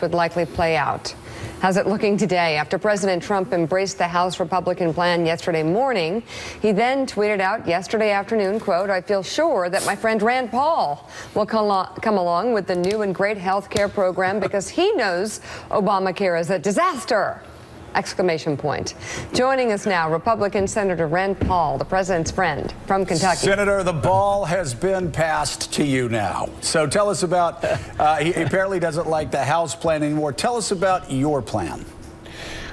draft would likely play out. How's it looking today? After President Trump embraced the House Republican plan yesterday morning, he then tweeted out yesterday afternoon, quote, "I feel sure that my friend Rand Paul will come along with the new and great health care program because he knows Obamacare is a disaster." Exclamation point. Joining us now, Republican Senator Rand Paul, the president's friend from Kentucky. Senator, the ball has been passed to you now. So tell us about, he apparently doesn't like the House plan anymore. Tell us about your plan.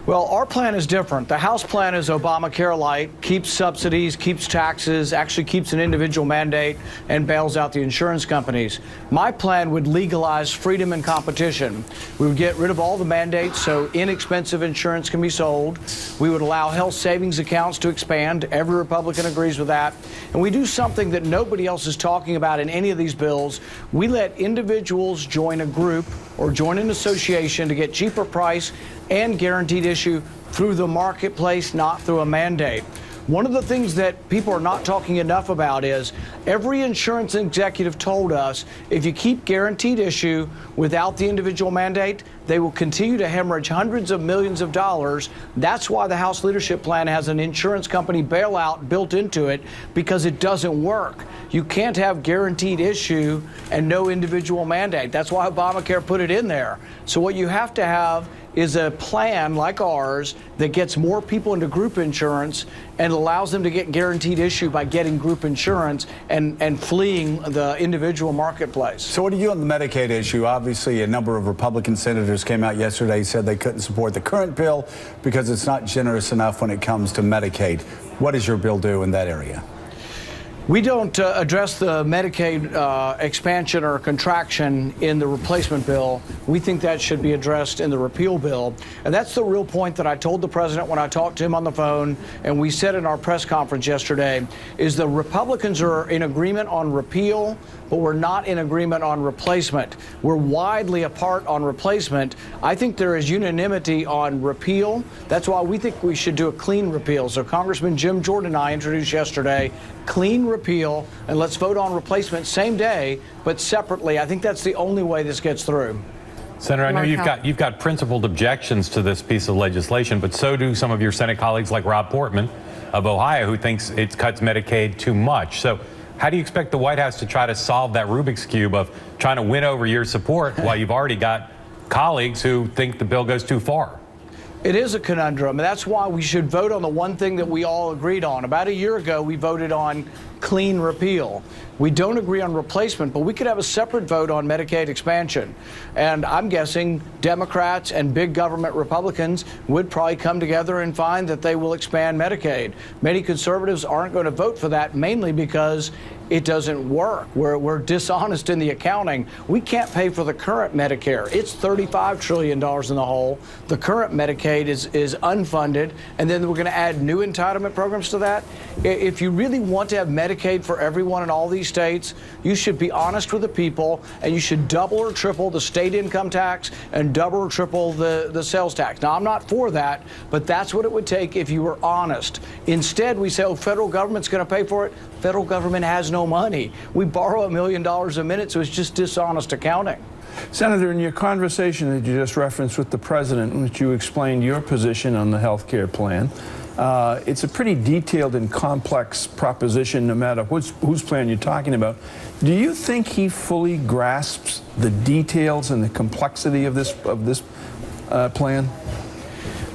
Well, our plan is different. The House plan is Obamacare light, keeps subsidies, keeps taxes, actually keeps an individual mandate, and bails out the insurance companies. My plan would legalize freedom and competition. We would get rid of all the mandates so inexpensive insurance can be sold. We would allow health savings accounts to expand. Every Republican agrees with that. And we do something that nobody else is talking about in any of these bills. We let individuals join a group or join an association to get cheaper price and guaranteed issue through the marketplace, not through a mandate. One of the things that people are not talking enough about is every insurance executive told us if you keep guaranteed issue without the individual mandate, they will continue to hemorrhage hundreds of millions of dollars. That's why the House leadership plan has an insurance company bailout built into it, because it doesn't work. You can't have guaranteed issue and no individual mandate. That's why Obamacare put it in there. So what you have to have is a plan like ours that gets more people into group insurance and allows them to get guaranteed issue by getting group insurance and fleeing the individual marketplace. So what do you on the Medicaid issue? Obviously, a number of Republican senators came out yesterday, said they couldn't support the current bill because it's not generous enough when it comes to Medicaid. What does your bill do in that area? We don't address the Medicaid expansion or contraction in the replacement bill. We think that should be addressed in the repeal bill. And that's the real point that I told the president when I talked to him on the phone, and we said in our press conference yesterday, is the Republicans are in agreement on repeal, but we're not in agreement on replacement. We're widely apart on replacement. I think there is unanimity on repeal. That's why we think we should do a clean repeal. So Congressman Jim Jordan and I introduced yesterday clean repeal, and let's vote on replacement same day, but separately. I think that's the only way this gets through. Senator, I know you've got principled objections to this piece of legislation, but so do some of your Senate colleagues like Rob Portman of Ohio, who thinks it cuts Medicaid too much. So how do you expect the White House to try to solve that Rubik's Cube of trying to win over your support while you've already got colleagues who think the bill goes too far? It is a conundrum, and that's why we should vote on the one thing that we all agreed on. About a year ago, we voted on clean repeal. We don't agree on replacement, but we could have a separate vote on Medicaid expansion. And I'm guessing Democrats and big government Republicans would probably come together and find that they will expand Medicaid. Many conservatives aren't going to vote for that, mainly because it doesn't work. We're dishonest in the accounting. We can't pay for the current Medicare. It's $35 trillion in the hole. The current Medicaid is unfunded, and then we're going to add new entitlement programs to that. If you really want to have Medicaid for everyone in all these states, you should be honest with the people, and you should double or triple the state income tax and double or triple the sales tax. Now, I'm not for that, but that's what it would take if you were honest. Instead, we say, oh, federal government's going to pay for it. Federal government has no money. We borrow $1 million a minute, so it's just dishonest accounting. Senator, in your conversation that you just referenced with the president, in which you explained your position on the health care plan, it's a pretty detailed and complex proposition, no matter whose plan you're talking about. Do you think he fully grasps the details and the complexity of this plan?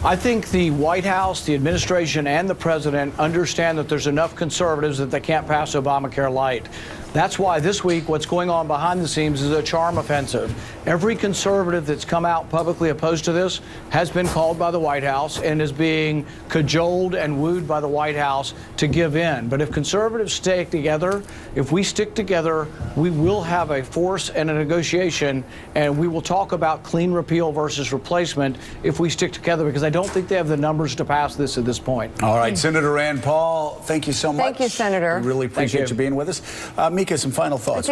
I think the White House, the administration, and the president understand that there's enough conservatives that they can't pass Obamacare light. That's why this week what's going on behind the scenes is a charm offensive. Every conservative that's come out publicly opposed to this has been called by the White House and is being cajoled and wooed by the White House to give in. But if conservatives stay together, if we stick together, we will have a force and a negotiation, and we will talk about clean repeal versus replacement if we stick together, because I don't think they have the numbers to pass this at this point. All right, Senator Rand Paul, thank you so much. Thank you, Senator. We really appreciate you being with us. Mika, some final thoughts.